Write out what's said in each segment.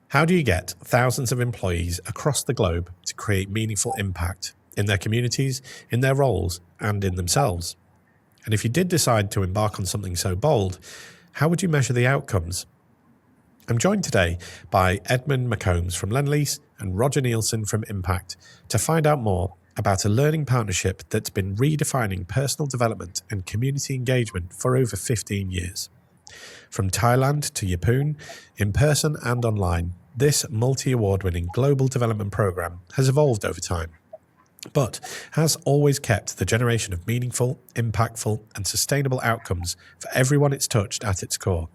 How do you get thousands of employees across the globe to create meaningful impact in their communities, in their roles, and in themselves? And if you did decide to embark on something so bold, how would you measure the outcomes? I'm joined today by Edmund McCombs from Lendlease and Roger Nielsen from Impact to find out more about a learning partnership that's been redefining personal development and community engagement for over 15 years. From Thailand to Yeppoon, in person and online, this multi-award-winning global development program has evolved over time, but has always kept the generation of meaningful, impactful, and sustainable outcomes for everyone it's touched at its core.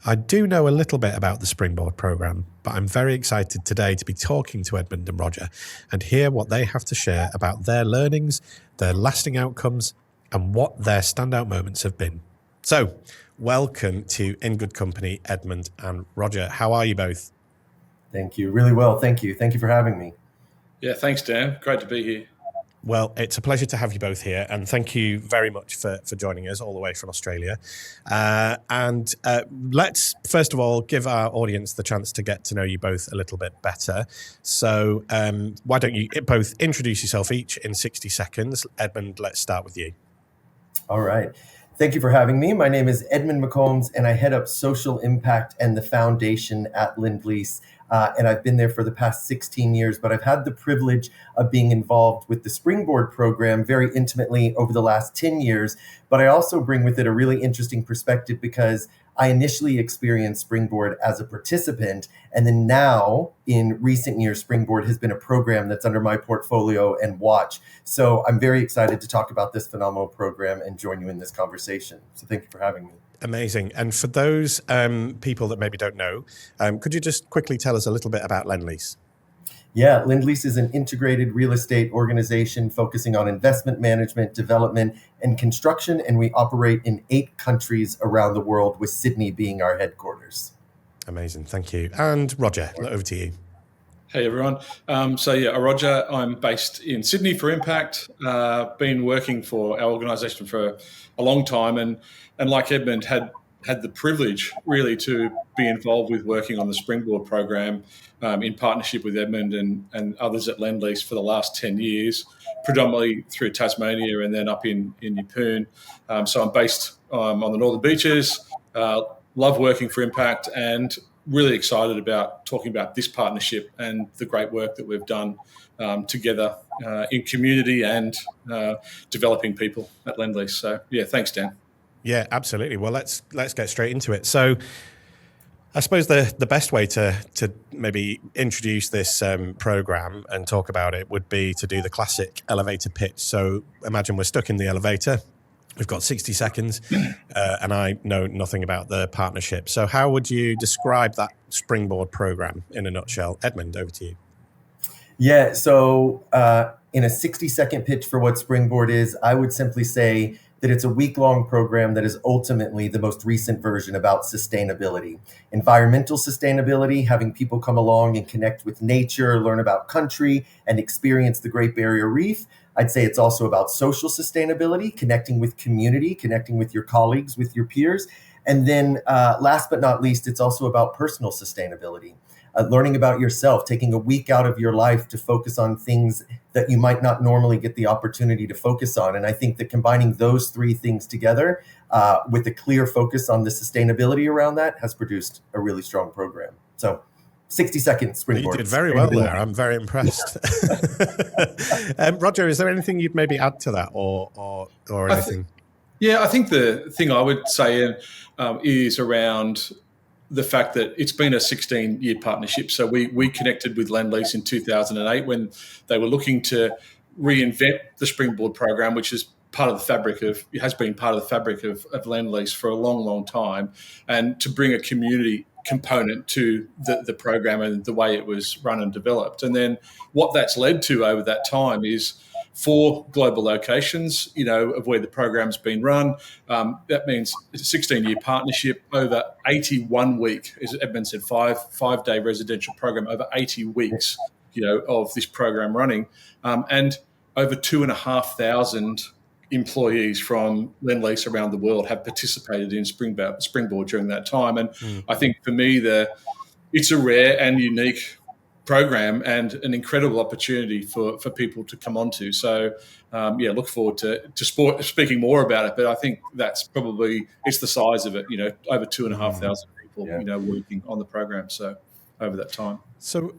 I do know a little bit about the Springboard program, but I'm very excited today to be talking to Edmund and Roger and hear what they have to share about their learnings, their lasting outcomes, and what their standout moments have been. So, welcome to In Good Company, Edmund and Roger. How are you both? Thank you. Really well. Thank you. Thank you for having me. Yeah, thanks, Dan. Great to be here. Well, it's a pleasure to have you both here, and thank you very much for joining us all the way from Australia. Let's, first of all, give our audience the chance to get to know you both a little bit better. So why don't you both introduce yourself each in 60 seconds. Edmund, let's start with you. All right. Thank you for having me. My name is Edmund McCombs, and I head up social impact and the foundation at Lendlease. And I've been there for the past 16 years, but I've had the privilege of being involved with the Springboard program very intimately over the last 10 years. But I also bring with it a really interesting perspective because I initially experienced Springboard as a participant. And then now, in recent years, Springboard has been a program that's under my portfolio and watch. So I'm very excited to talk about this phenomenal program and join you in this conversation. So thank you for having me. Amazing. And for those people that maybe don't know, could you just quickly tell us a little bit about Lendlease? Yeah, Lendlease is an integrated real estate organization focusing on investment management, development, and construction, and we operate in 8 countries around the world, with Sydney being our headquarters. Amazing, thank you. And Roger, over to you. Hey, everyone. Roger, I'm based in Sydney for Impact. Been working for our organisation for a long time, and like Edmund, had the privilege really to be involved with working on the Springboard program in partnership with Edmund and others at Lendlease for the last 10 years, predominantly through Tasmania and then up in Yeppoon. So I'm based on the Northern Beaches, love working for Impact, and really excited about talking about this partnership and the great work that we've done together in community and developing people at Lendlease. So yeah, thanks, Dan. Yeah, absolutely. Well, let's get straight into it. So I suppose the best way to maybe introduce this program and talk about it would be to do the classic elevator pitch. So imagine we're stuck in the elevator. We've got 60 seconds and I know nothing about the partnership. So how would you describe that Springboard program in a nutshell? Edmund, over to you. Yeah, so in a 60-second pitch for what Springboard is, I would simply say that it's a week-long program that is ultimately the most recent version about sustainability. Environmental sustainability, having people come along and connect with nature, learn about country, and experience the Great Barrier Reef. I'd say it's also about social sustainability, connecting with community, connecting with your colleagues, with your peers. And then last but not least, it's also about personal sustainability. Learning about yourself, taking a week out of your life to focus on things that you might not normally get the opportunity to focus on. And I think that combining those 3 things together with a clear focus on the sustainability around that has produced a really strong program. So 60 seconds, Springboard. You did very well there. I'm very impressed. Roger, is there anything you'd maybe add to that or anything? I think the thing I would say is around the fact that it's been a 16-year partnership. So we connected with Lendlease in 2008 when they were looking to reinvent the Springboard program, which is has been part of the fabric of Lendlease for a long, long time, and to bring a community component to the program and the way it was run and developed. And then what that's led to over that time is 4 global locations, of where the program's been run. That means it's a 16-year partnership over 81 week, as Edmund said, five-day residential program over 80 weeks, of this program running, and over 2,500 employees from Lendlease around the world have participated in Springboard during that time. And I think for me, it's a rare and unique program and an incredible opportunity for people to come onto. So, look forward to speaking more about it. But I think that's probably, it's the size of it, over 2,500 people, working on the program. So over that time. So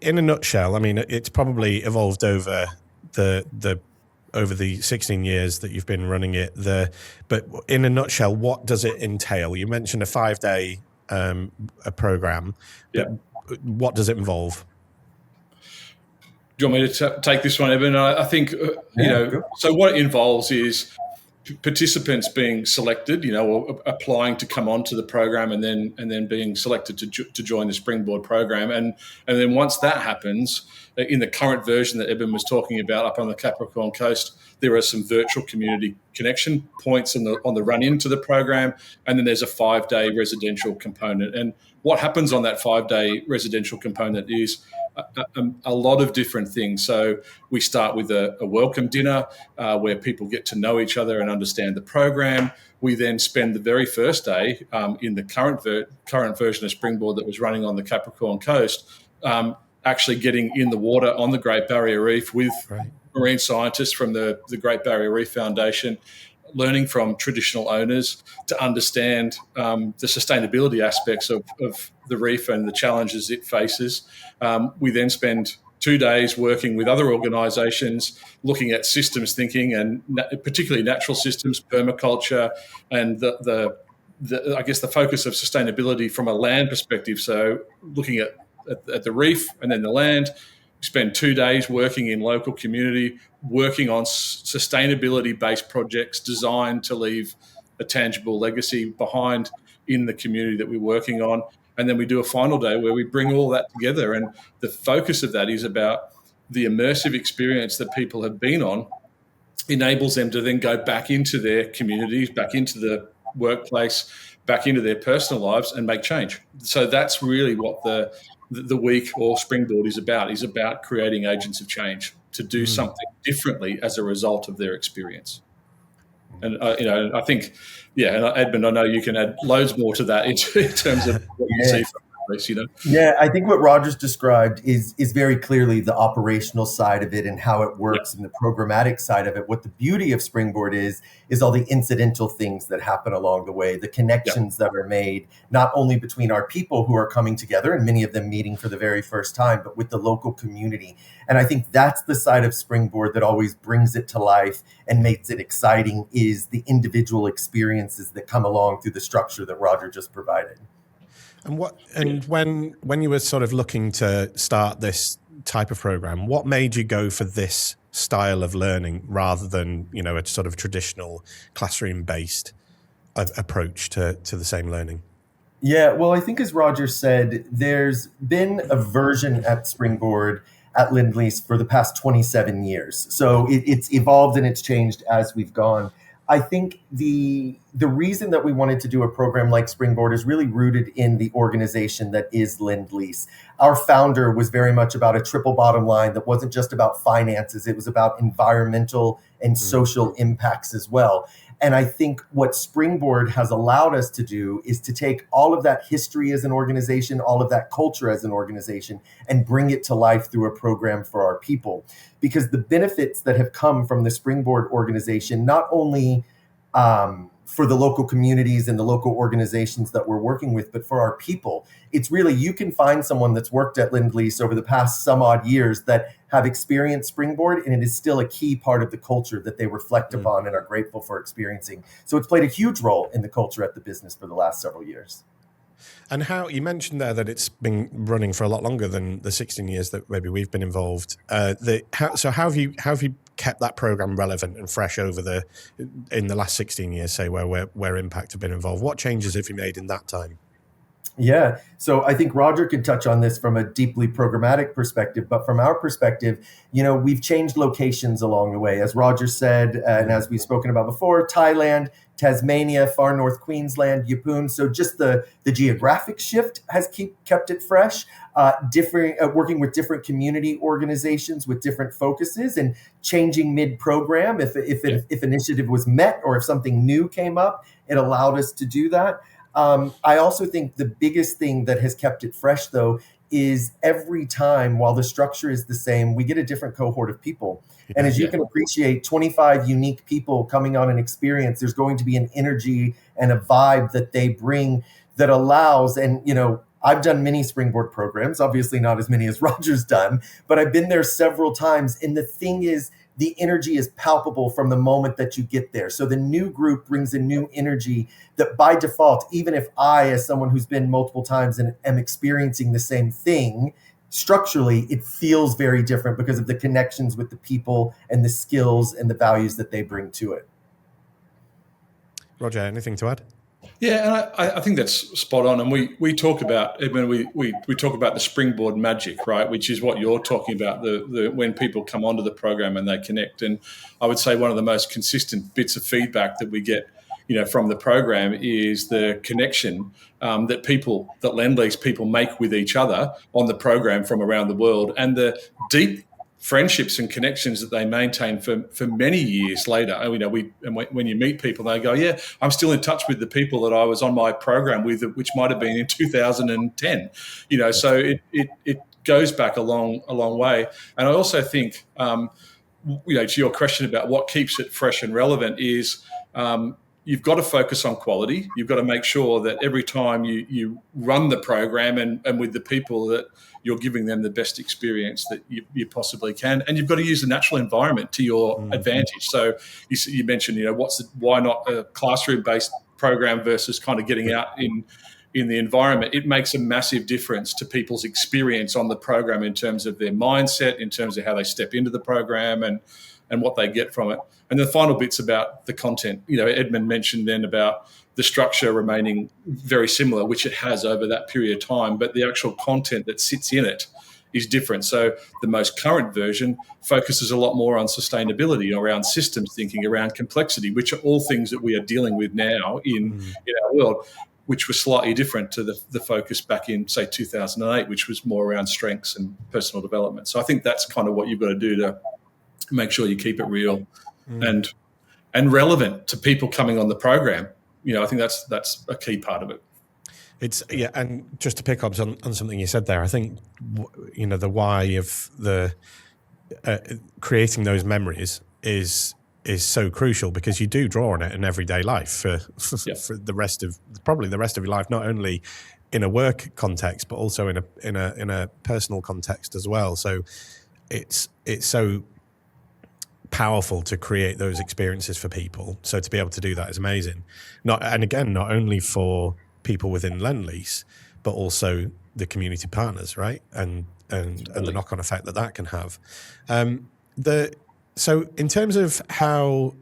in a nutshell, I mean, it's probably evolved over the 16 years that you've been running it. But in a nutshell, what does it entail? You mentioned a 5-day a program. Yeah. What does it involve? Do you want me to take this one, Evan? I think, so what it involves is participants being selected, or applying to come onto the program and then being selected to join the Springboard program. And then once that happens, in the current version that Eben was talking about up on the Capricorn Coast, there are some virtual community connection points on the run into the program. And then there's a 5-day residential component. And what happens on that 5-day residential component is a lot of different things. So we start with a welcome dinner where people get to know each other and understand the program. We then spend the very first day in the current version of Springboard that was running on the Capricorn Coast, actually getting in the water on the Great Barrier Reef with marine scientists from the Great Barrier Reef Foundation, learning from traditional owners to understand the sustainability aspects of the reef and the challenges it faces. We then spend 2 days working with other organisations, looking at systems thinking and particularly natural systems, permaculture, and the focus of sustainability from a land perspective. So looking at the reef and then the land. We spend 2 days working in local community, working on sustainability-based projects designed to leave a tangible legacy behind in the community that we're working on. And then we do a final day where we bring all that together. And the focus of that is about the immersive experience that people have been on, enables them to then go back into their communities, back into the workplace, back into their personal lives and make change. So that's really what the week or Springboard is about creating agents of change to do something differently as a result of their experience. And, I think, and Edmund, I know you can add loads more to that in terms of what you see from this, Yeah, I think what Roger's described is very clearly the operational side of it and how it works and the programmatic side of it. What the beauty of Springboard is all the incidental things that happen along the way, the connections that are made, not only between our people who are coming together and many of them meeting for the very first time, but with the local community. And I think that's the side of Springboard that always brings it to life and makes it exciting, is the individual experiences that come along through the structure that Roger just provided. And when you were sort of looking to start this type of program, what made you go for this style of learning rather than, a sort of traditional classroom-based approach to the same learning? Yeah, well, I think as Roger said, there's been a version at Springboard at Lendlease for the past 27 years. So it's evolved and it's changed as we've gone. I think the reason that we wanted to do a program like Springboard is really rooted in the organization that is Lendlease. Our founder was very much about a triple bottom line that wasn't just about finances. It was about environmental and social impacts as well. And I think what Springboard has allowed us to do is to take all of that history as an organization, all of that culture as an organization, and bring it to life through a program for our people. Because the benefits that have come from the Springboard organization, not only for the local communities and the local organizations that we're working with, but for our people, it's really, you can find someone that's worked at Lendlease over the past some odd years that have experienced Springboard, and it is still a key part of the culture that they reflect upon and are grateful for experiencing. So it's played a huge role in the culture at the business for the last several years. And how you mentioned there that it's been running for a lot longer than the 16 years that maybe we've been involved. So how have you kept that program relevant and fresh in the last 16 years, say, where Impact have been involved? What changes have you made in that time? Yeah, so I think Roger can touch on this from a deeply programmatic perspective, but from our perspective, we've changed locations along the way. As Roger said, and as we've spoken about before, Thailand, Tasmania, far north Queensland, Yeppoon. So just the geographic shift has kept it fresh. Working with different community organizations with different focuses and changing mid-program. If initiative was met or if something new came up, it allowed us to do that. I also think the biggest thing that has kept it fresh, though, is every time, while the structure is the same, we get a different cohort of people. And as you can appreciate, 25 unique people coming on an experience, there's going to be an energy and a vibe that they bring that allows, and I've done many Springboard programs, obviously not as many as Roger's done, but I've been there several times. And the thing is, the energy is palpable from the moment that you get there. So the new group brings a new energy that by default, even if I, as someone who's been multiple times and am experiencing the same thing, structurally, it feels very different because of the connections with the people and the skills and the values that they bring to it. Roger, anything to add? Yeah, and I think that's spot on. And we talk about, Edmund, we talk about the Springboard magic, right? Which is what you're talking about, the when people come onto the program and they connect. And I would say one of the most consistent bits of feedback that we get, from the program is the connection that Lendlease people make with each other on the program from around the world, and the deep friendships and connections that they maintain for many years later. When you meet people, they go, "Yeah, I'm still in touch with the people that I was on my program with, which might have been in 2010." So it goes back a long way. And I also think, to your question about what keeps it fresh and relevant is. You've got to focus on quality. You've got to make sure that every time you run the program and with the people that you're giving them the best experience that you possibly can. And you've got to use the natural environment to your advantage. So you mentioned, why not a classroom-based program versus kind of getting out in the environment? It makes a massive difference to people's experience on the program in terms of their mindset, in terms of how they step into the program and what they get from it. And the final bit's about the content. Edmund mentioned then about the structure remaining very similar, which it has over that period of time, but the actual content that sits in it is different. So the most current version focuses a lot more on sustainability, around systems thinking, around complexity, which are all things that we are dealing with now in our world, which was slightly different to the focus back in, say, 2008, which was more around strengths and personal development. So I think that's kind of what you've got to do to make sure you keep it real and relevant to people coming on the program. I think that's a key part of it. And just to pick up on something you said there, I think the why of the creating those memories is so crucial, because you do draw on it in everyday life for the rest of your life, not only in a work context but also in a personal context as well. So it's so powerful to create those experiences for people. So to be able to do that is amazing. Not only for people within Lendlease, but also the community partners, right? And the knock-on effect that can have. So in terms of how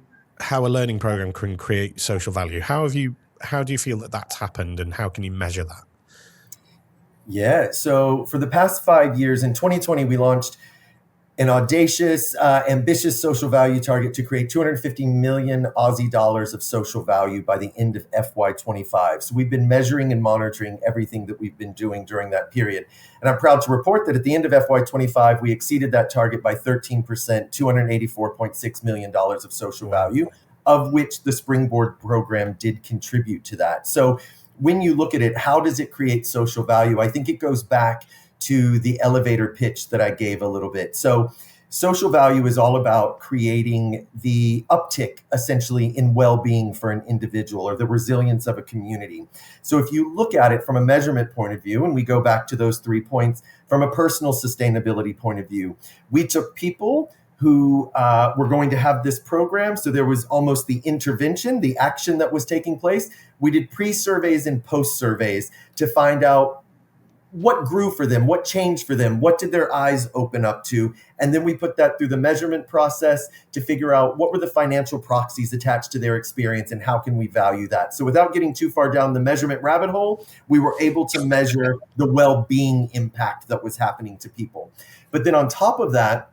a learning program can create social value, how do you feel that that's happened, and how can you measure that? Yeah. So for the past 5 years, in 2020, we launched an audacious, ambitious social value target to create 250 million Aussie dollars of social value by the end of FY25. So we've been measuring and monitoring everything that we've been doing during that period. And I'm proud to report that at the end of FY25, we exceeded that target by 13%, $284.6 million of social value, of which the Springboard program did contribute to that. So when you look at it, how does it create social value? I think it goes back to the elevator pitch that I gave a little bit. So social value is all about creating the uptick, essentially, in well-being for an individual, or the resilience of a community. So if you look at it from a measurement point of view, and we go back to those 3 points, from a personal sustainability point of view, we took people who were going to have this program. So there was almost the intervention, the action that was taking place. We did pre-surveys and post-surveys to find out what grew for them, what changed for them, what did their eyes open up to? And then we put that through the measurement process to figure out what were the financial proxies attached to their experience and how can we value that. So without getting too far down the measurement rabbit hole, we were able to measure the well-being impact that was happening to people. But then on top of that,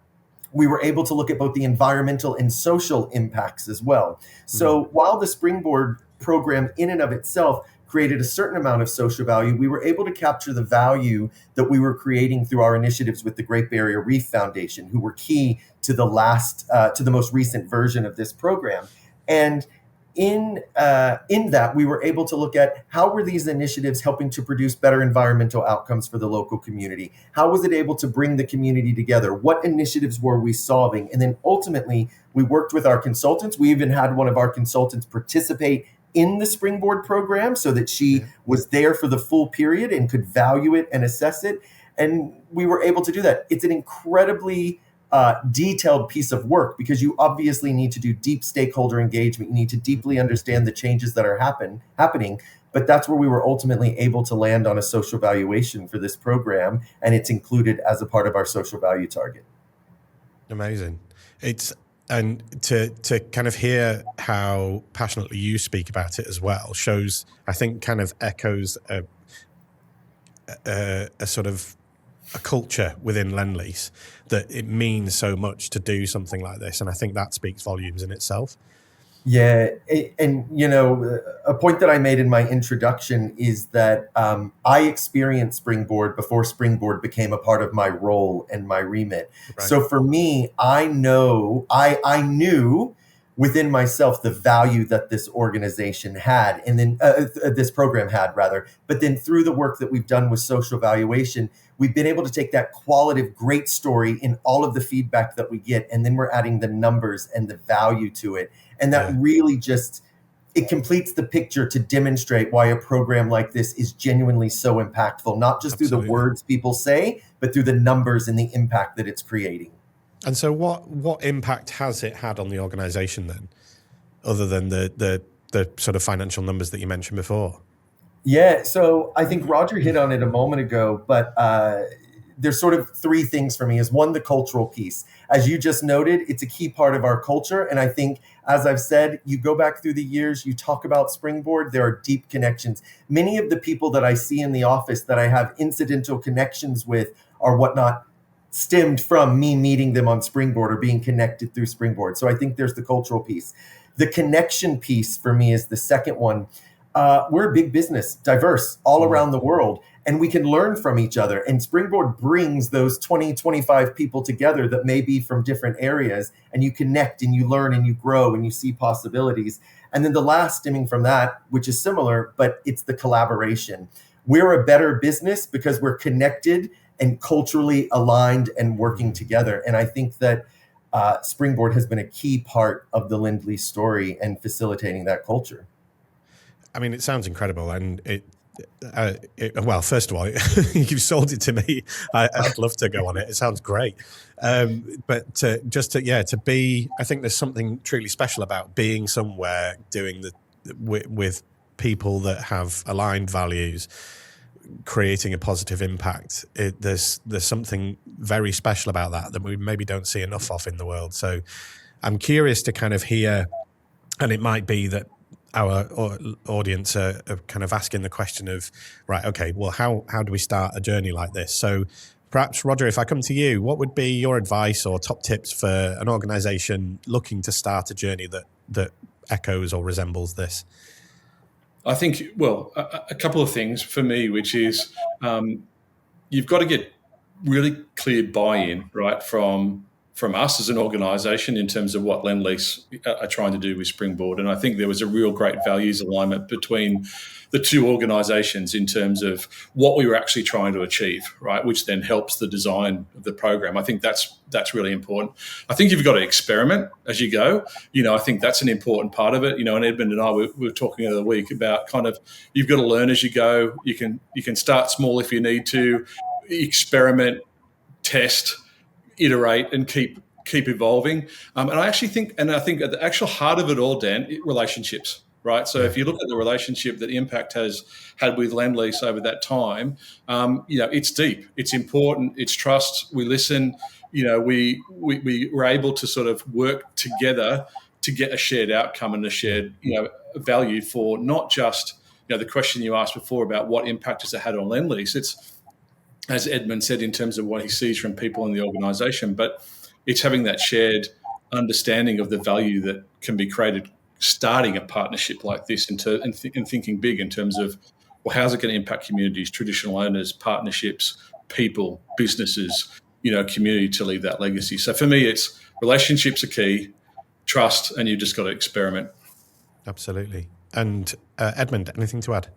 we were able to look at both the environmental and social impacts as well. So while the Springboard program in and of itself created a certain amount of social value, we were able to capture the value that we were creating through our initiatives with the Great Barrier Reef Foundation, who were key to the most recent version of this program. And in that, we were able to look at how were these initiatives helping to produce better environmental outcomes for the local community? How was it able to bring the community together? What initiatives were we solving? And then ultimately, we worked with our consultants. We even had one of our consultants participate in the Springboard program so that she was there for the full period and could value it and assess it. And we were able to do that. It's an incredibly detailed piece of work because you obviously need to do deep stakeholder engagement. You need to deeply understand the changes that are happening. But that's where we were ultimately able to land on a social valuation for this program, and it's included as a part of our social value target. Amazing. And to kind of hear how passionately you speak about it as well shows, I think, kind of echoes a sort of a culture within Lendlease that it means so much to do something like this. And I think that speaks volumes in itself. Yeah. And, a point that I made in my introduction is that I experienced Springboard before Springboard became a part of my role and my remit. Right. So for me, I knew within myself the value that this organization had, and then this program had rather. But then through the work that we've done with social valuation, we've been able to take that qualitative great story in all of the feedback that we get, and then we're adding the numbers and the value to it. And that really just, it completes the picture to demonstrate why a program like this is genuinely so impactful, not just through the words people say, but through the numbers and the impact that it's creating. And so what impact has it had on the organization then, other than the sort of financial numbers that you mentioned before? Yeah, so I think Roger hit on it a moment ago, but there's sort of three things for me. Is one, the cultural piece. As you just noted, it's a key part of our culture. And I think, as I've said, you go back through the years, you talk about Springboard, there are deep connections. Many of the people that I see in the office that I have incidental connections with or whatnot stemmed from me meeting them on Springboard or being connected through Springboard. So I think there's the cultural piece. The connection piece for me is the second one. We're a big business, diverse all around the world, and we can learn from each other. And Springboard brings those 20, 25 people together that may be from different areas, and you connect and you learn and you grow and you see possibilities. And then the last stemming from that, which is similar, but it's the collaboration. We're a better business because we're connected and culturally aligned and working together. And I think that Springboard has been a key part of the Lendlease story and facilitating that culture. I mean, it sounds incredible, and well, first of all, you've sold it to me. I'd love to go on it. It sounds great, but to be, I think there's something truly special about being somewhere doing with people that have aligned values, creating a positive impact. There's something very special about that we maybe don't see enough of in the world. So I'm curious to kind of hear, and it might be that our audience are kind of asking the question of, right, okay, well, how do we start a journey like this? So perhaps, Roger, if I come to you, what would be your advice or top tips for an organization looking to start a journey that echoes or resembles this? I think, well, a couple of things for me, which is you've got to get really clear buy-in, right, from us as an organisation in terms of what Lendlease are trying to do with Springboard. And I think there was a real great values alignment between the two organisations in terms of what we were actually trying to achieve, right, which then helps the design of the program. I think that's really important. I think you've got to experiment as you go. I think that's an important part of it. And Edmund and I were talking the other week about kind of you've got to learn as you go. You can start small if you need to, experiment, test, iterate, and keep evolving. And I think at the actual heart of it all, Dan, relationships, right? So if you look at the relationship that Impact has had with Lendlease over that time, it's deep, it's important, it's trust. We listen. We were able to sort of work together to get a shared outcome and a shared value for not just the question you asked before about what impact has it had on Lendlease. It's, as Edmund said, in terms of what he sees from people in the organisation, but it's having that shared understanding of the value that can be created starting a partnership like this and thinking big in terms of, well, how's it going to impact communities, traditional owners, partnerships, people, businesses, community to leave that legacy. So for me, it's relationships are key, trust, and you've just got to experiment. Absolutely. And Edmund, anything to add?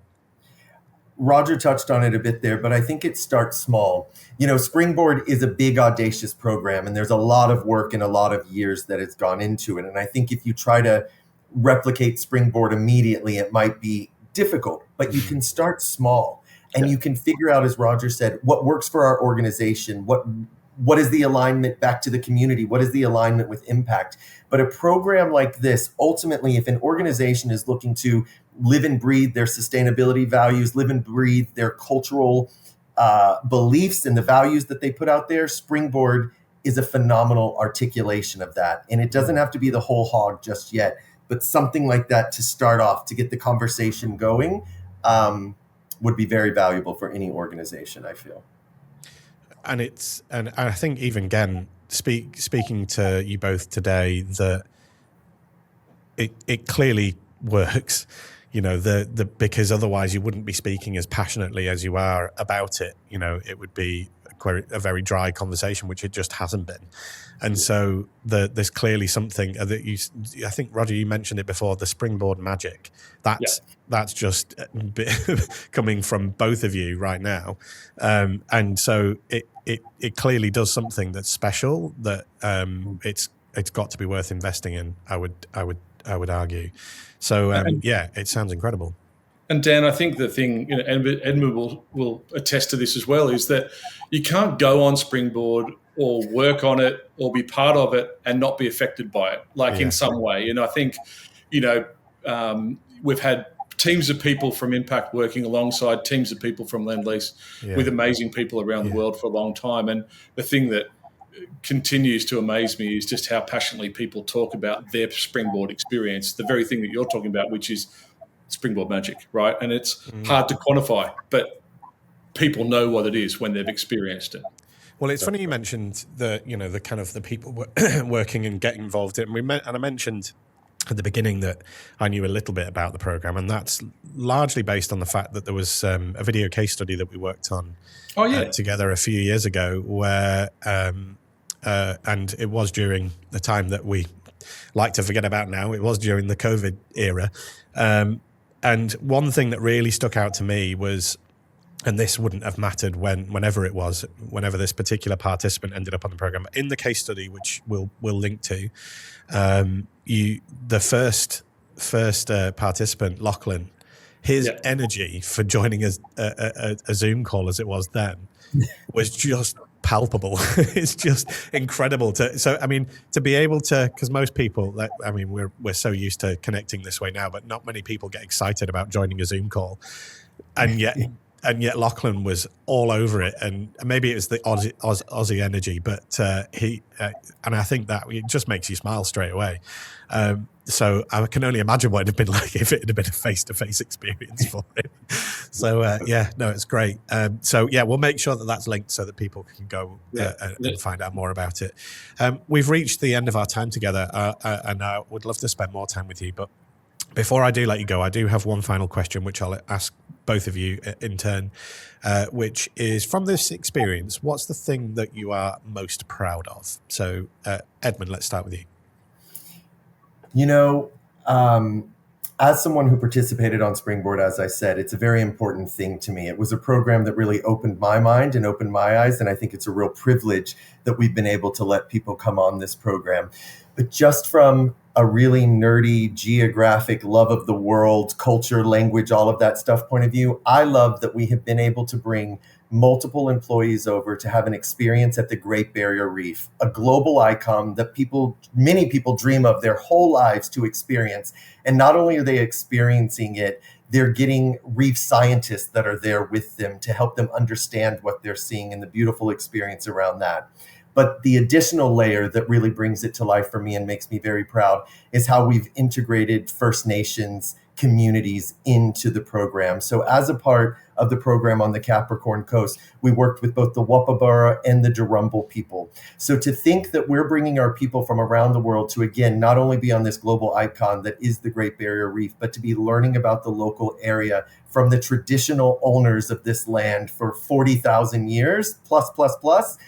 Roger touched on it a bit there, but I think it starts small. Springboard is a big, audacious program, and there's a lot of work and a lot of years that has gone into it. And I think if you try to replicate Springboard immediately, it might be difficult, but you can start small and you can figure out, as Roger said, what works for our organization, what is the alignment back to the community, what is the alignment with impact. But a program like this, ultimately, if an organization is looking to live and breathe their sustainability values, live and breathe their cultural beliefs and the values that they put out there, Springboard is a phenomenal articulation of that. And it doesn't have to be the whole hog just yet, but something like that to start off, to get the conversation going, would be very valuable for any organization, I feel. And I think even again, speaking to you both today, that it clearly works, because otherwise you wouldn't be speaking as passionately as you are about it. It would be a very dry conversation, which it just hasn't been. And so there's clearly something that I think, Roger, you mentioned it before, the Springboard magic. That's just coming from both of you right now. And so it clearly does something that's special, that it's got to be worth investing in, I would argue. So it sounds incredible. And Dan, I think the thing, Edmund will attest to this as well, is that you can't go on Springboard or work on it or be part of it and not be affected by it, in some way. And I think, we've had teams of people from Impact working alongside teams of people from Lendlease with amazing people around the world for a long time. And the thing that continues to amaze me is just how passionately people talk about their Springboard experience, the very thing that you're talking about, which is Springboard magic, right? And it's hard to quantify, but people know what it is when they've experienced it. Well, it's funny you mentioned the kind of the people working and getting involved in. And I mentioned at the beginning that I knew a little bit about the program, and that's largely based on the fact that there was a video case study that we worked on together a few years ago, where and it was during the time that we like to forget about now. It was during the COVID era. And one thing that really stuck out to me was, and this wouldn't have mattered whenever this particular participant ended up on the program, in the case study, which we'll link to, the first participant, Lachlan, his energy for joining a Zoom call, as it was then, was just palpable. It's just incredible to be able to, because most people, we're so used to connecting this way now, but not many people get excited about joining a Zoom call, and yet Lachlan was all over it, and maybe it was the Aussie energy, but he and I think that it just makes you smile straight away. So I can only imagine what it'd have been like if it had been a face-to-face experience for him. So it's great. We'll make sure that that's linked so that people can go and find out more about it. We've reached the end of our time together, and I would love to spend more time with you. But before I do let you go, I do have one final question, which I'll ask both of you in turn, which is, from this experience, what's the thing that you are most proud of? So, Edmund, let's start with you. As someone who participated on Springboard, as I said, it's a very important thing to me. It was a program that really opened my mind and opened my eyes, and I think it's a real privilege that we've been able to let people come on this program. But just from a really nerdy, geographic, love of the world, culture, language, all of that stuff point of view, I love that we have been able to bring multiple employees over to have an experience at the Great Barrier Reef, a global icon that many people dream of their whole lives to experience. And not only are they experiencing it, they're getting reef scientists that are there with them to help them understand what they're seeing and the beautiful experience around that. But the additional layer that really brings it to life for me and makes me very proud is how we've integrated First Nations communities into the program. So as a part of the program on the Capricorn Coast, we worked with both the Wapabara and the Durrumbal people. So to think that we're bringing our people from around the world to, again, not only be on this global icon that is the Great Barrier Reef, but to be learning about the local area from the traditional owners of this land for 40,000 years, plus,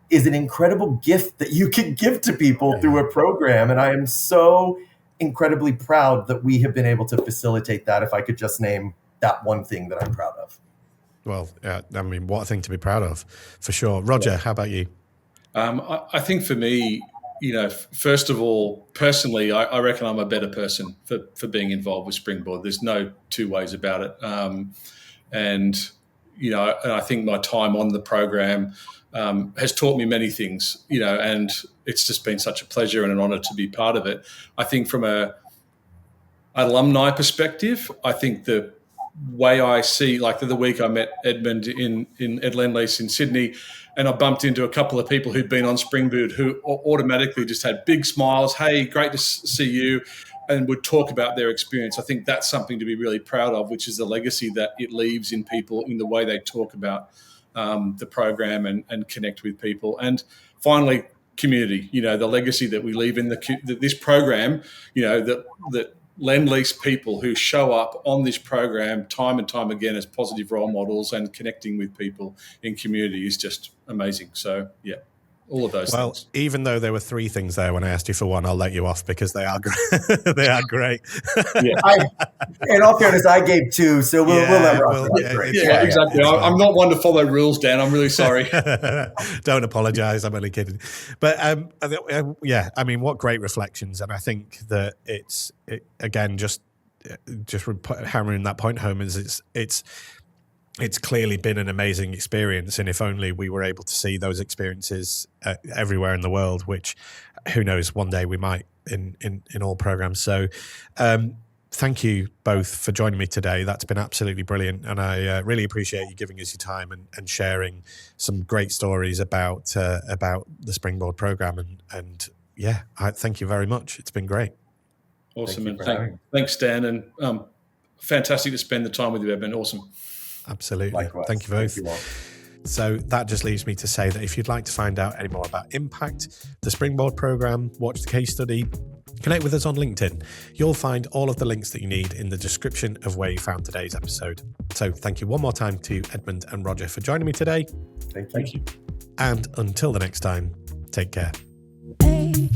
is an incredible gift that you can give to people through a program. And I am so incredibly proud that we have been able to facilitate that, if I could just name that one thing that I'm proud of. Well, I mean, what a thing to be proud of, for sure. Roger, how about you? I think for me, first of all, personally, I reckon I'm a better person for being involved with Springboard. There's no two ways about it. And I think my time on the program has taught me many things, and it's just been such a pleasure and an honor to be part of it. I think from a alumni perspective, I think the way I see, like the week I met Edmund at Lendlease in Sydney, and I bumped into a couple of people who'd been on Springboard who automatically just had big smiles. Hey, great to see you, and would talk about their experience. I think that's something to be really proud of, which is the legacy that it leaves in people in the way they talk about the program and connect with people. And finally, community, the legacy that we leave in this program, that Lendlease people who show up on this program time and time again as positive role models and connecting with people in community is just amazing. So, yeah, all of those things. Well, even though there were 3 things there when I asked you for one, I'll let you off because they are great. They are great. Yeah. In all fairness, I gave 2, so we'll let Roger. Exactly. I'm not one to follow rules, Dan. I'm really sorry. Don't apologize. I'm only kidding. But I mean, what great reflections. And I think that again, just hammering that point home is it's clearly been an amazing experience. And if only we were able to see those experiences everywhere in the world, which who knows, one day we might in all programs. So thank you both for joining me today. That's been absolutely brilliant. And I really appreciate you giving us your time and sharing some great stories about the Springboard program. And I thank you very much. It's been great. Awesome. And thanks, Dan. And fantastic to spend the time with you, Edmund. Awesome. Absolutely. Likewise. Thank you both. So that just leaves me to say that if you'd like to find out any more about Impact, the Springboard program, watch the case study, connect with us on LinkedIn. You'll find all of the links that you need in the description of where you found today's episode. So thank you one more time to Edmund and Roger for joining me today. Thank you. And until the next time, take care. Hey.